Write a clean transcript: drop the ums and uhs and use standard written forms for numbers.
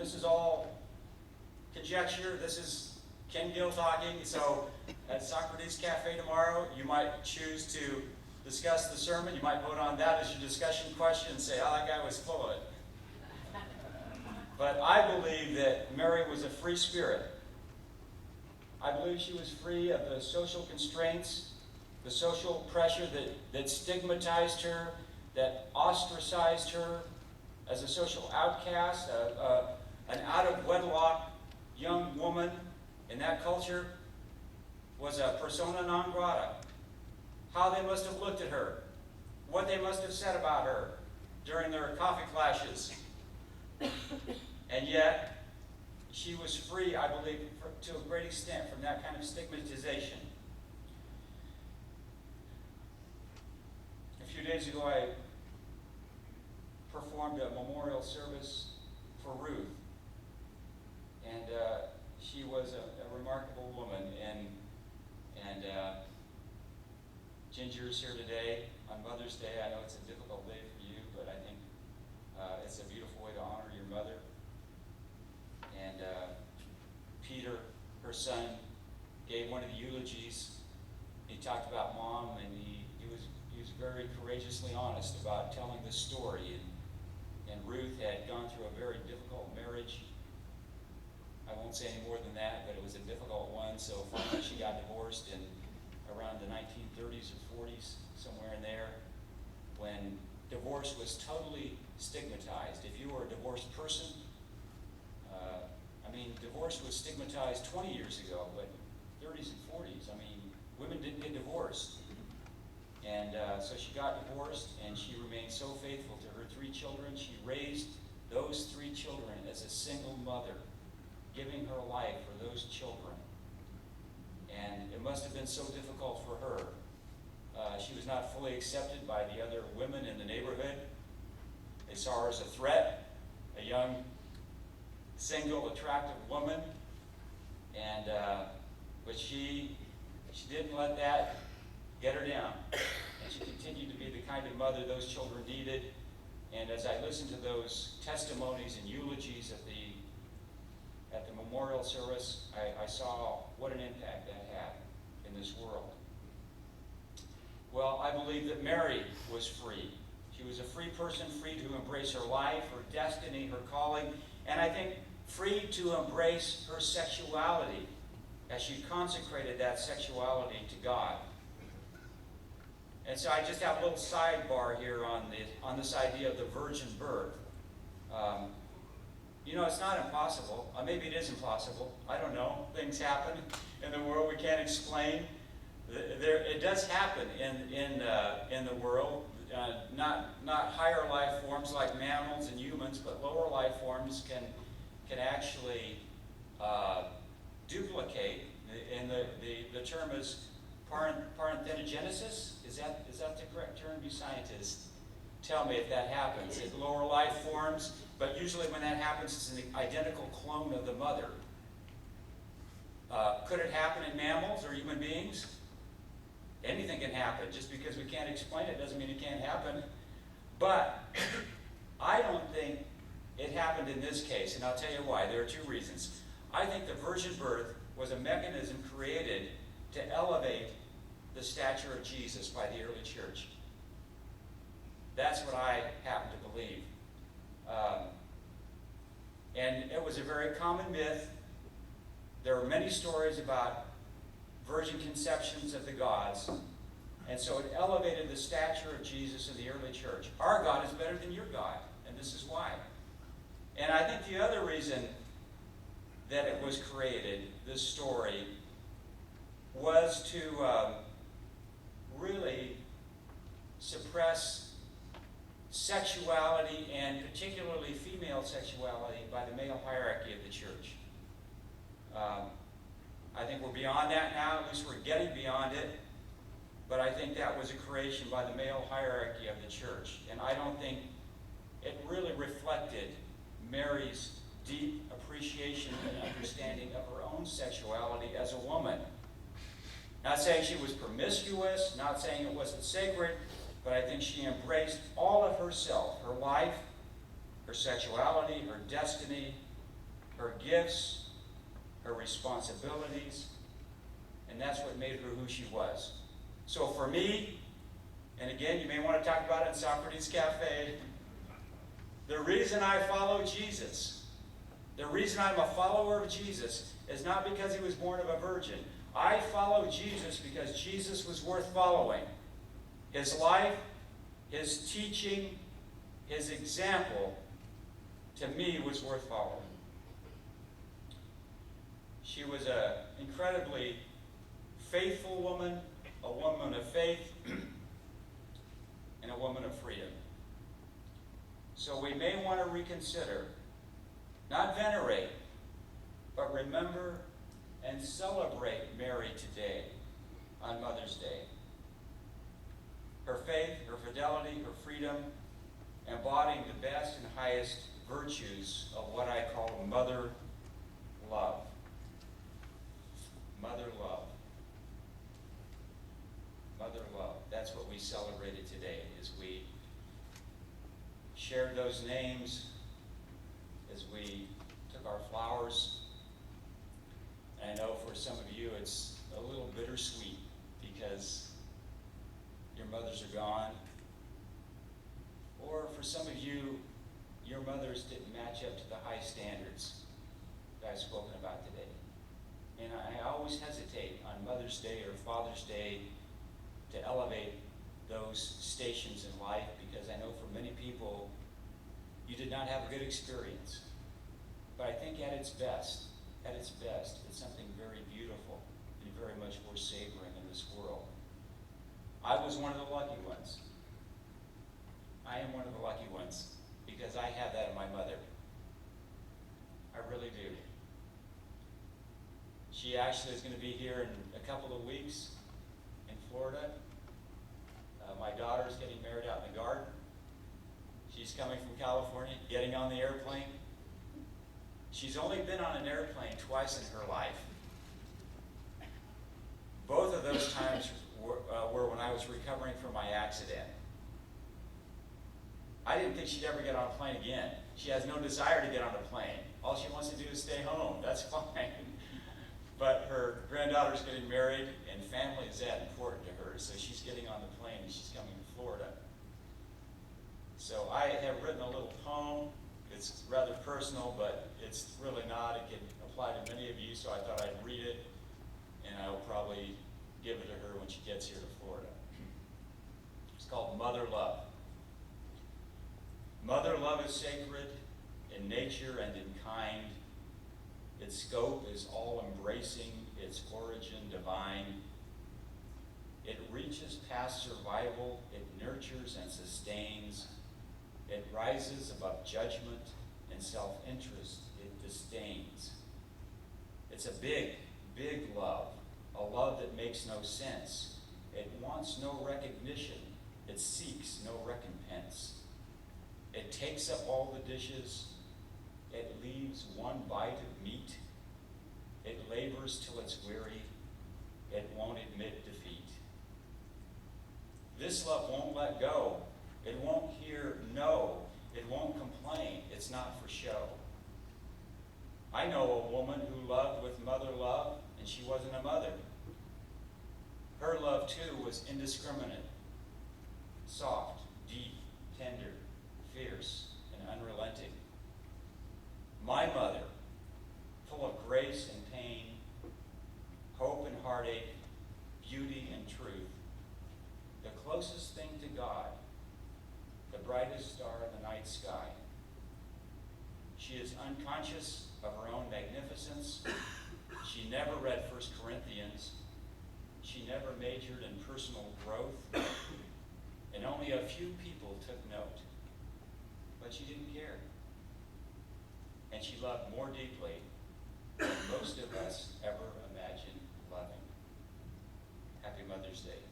this is all conjecture. This is Ken Gill talking. So at Socrates Cafe tomorrow, you might choose to discuss the sermon. You might vote on that as your discussion question and say, oh, that guy was full of it. But I believe that Mary was a free spirit. I believe she was free of the social constraints, the social pressure that stigmatized her, that ostracized her as a social outcast, an out-of-wedlock young woman in that culture was a persona non grata. How they must have looked at her, what they must have said about her during their coffee flashes. And yet, she was free, I believe, to a great extent from that kind of stigmatization. A few days ago, I performed a memorial service for Ruth. And she was a remarkable woman. And Ginger's here today on Mother's Day. I know it's a difficult day for you, but I think it's a beautiful way to honor your mother. And Peter, her son, gave one of the eulogies. He talked about Mom, and he was very courageously honest about telling the story. And Ruth had gone through a very difficult marriage. I won't say any more than that, but it was a difficult one. So finally she got divorced in around the 1930s or 40s, somewhere in there, when divorce was totally stigmatized. If you were a divorced person, divorce was stigmatized 20 years ago, but 30s and 40s, women didn't get divorced. And so she got divorced, and she remained so faithful to her 3 children. She raised those 3 children as a single mother, giving her life for those children. And it must have been so difficult for her. She was not fully accepted by the other women in the neighborhood. They saw her as a threat, a young, single, attractive woman. And but she didn't let that get her down. And she continued to be the kind of mother those children needed. And as I listened to those testimonies and eulogies at the memorial service, I saw what an impact that had in this world. Well, I believe that Mary was free. She was a free person, free to embrace her life, her destiny, her calling, and I think free to embrace her sexuality as she consecrated that sexuality to God. And so I just have a little sidebar here on this idea of the virgin birth. It's not impossible. Maybe it is impossible. I don't know. Things happen in the world we can't explain. It does happen in the world. Not higher life forms like mammals and humans, but lower life forms can actually duplicate. And the term is parthenogenesis. Is that the correct term? You scientists, tell me if that happens. It's lower life forms, but usually when that happens, it's an identical clone of the mother. Could it happen in mammals or human beings? Anything can happen. Just because we can't explain it doesn't mean it can't happen. But I don't think it happened in this case, and I'll tell you why. There are 2 reasons. I think the virgin birth was a mechanism created to elevate the stature of Jesus by the early church. That's what I happen to believe. And it was a very common myth. There are many stories about virgin conceptions of the gods, and so it elevated the stature of Jesus in the early church. Our God is better than your God, and this is why. And I think the other reason that it was created, this story, was to really suppress sexuality, and particularly female sexuality, by the male hierarchy of the church. I think we're beyond that now, at least we're getting beyond it, but I think that was a creation by the male hierarchy of the church. And I don't think it really reflected Mary's deep appreciation and understanding of her own sexuality as a woman. Not saying she was promiscuous, not saying it wasn't sacred, but I think she embraced all of herself, her life, her sexuality, her destiny, her gifts, her responsibilities, and that's what made her who she was. So for me, and again, you may want to talk about it in Socrates Cafe, the reason I follow Jesus, the reason I'm a follower of Jesus is not because he was born of a virgin. I follow Jesus because Jesus was worth following. His life, his teaching, his example, to me, was worth following. She was an incredibly faithful woman, a woman of faith, and a woman of freedom. So we may want to reconsider, not venerate, but remember and celebrate Mary today on Mother's Day. Her faith, her fidelity, her freedom, embodying the best and highest virtues of what I call mother love. Mother love. Mother love. That's what we celebrated today, as we shared those names, as we took our flowers. And I know for some of you it's a little bittersweet because your mothers are gone. Or for some of you, your mothers didn't match up to the high standards that I've spoken about today. And I always hesitate on Mother's Day or Father's Day to elevate those stations in life, because I know for many people, you did not have a good experience. But I think at its best, it's something very beautiful and very much worth savoring in this world. I was one of the lucky ones. I am one of the lucky ones because I have that in my mother. I really do. She actually is going to be here in a couple of weeks in Florida. My daughter's getting married out in the garden. She's coming from California, getting on the airplane. She's only been on an airplane twice in her life. Both of those times were when I was recovering from my accident. I didn't think she'd ever get on a plane again. She has no desire to get on a plane. All she wants to do is stay home. That's fine. But her granddaughter's getting married, and family is that important to her. So she's getting on the plane, and she's coming to Florida. So I have written a little poem. It's rather personal, but it's really not. It can apply to many of you, so I thought I'd read it, and I will probably give it to her when she gets here to Florida. It's called Mother Love. Mother love is sacred in nature and in kind. Its scope is all-embracing, its origin divine. It reaches past survival, it nurtures and sustains. It rises above judgment and self-interest, it disdains. It's a big, big love, a love that makes no sense. It wants no recognition, it seeks no recompense. It takes up all the dishes, it leaves one bite of meat. It labors till it's weary, it won't admit defeat. This love won't let go. It won't hear no. It won't complain. It's not for show. I know a woman who loved with mother love, and she wasn't a mother. Her love, too, was indiscriminate, soft, deep, tender, fierce, and unrelenting. My mother, full of grace and pain, hope and heartache, beauty and truth, the closest thing to God, the brightest star in the night sky. She is unconscious of her own magnificence. She never read 1 Corinthians. She never majored in personal growth. And only a few people took note. But she didn't care. And she loved more deeply than most of us ever imagined loving. Happy Mother's Day.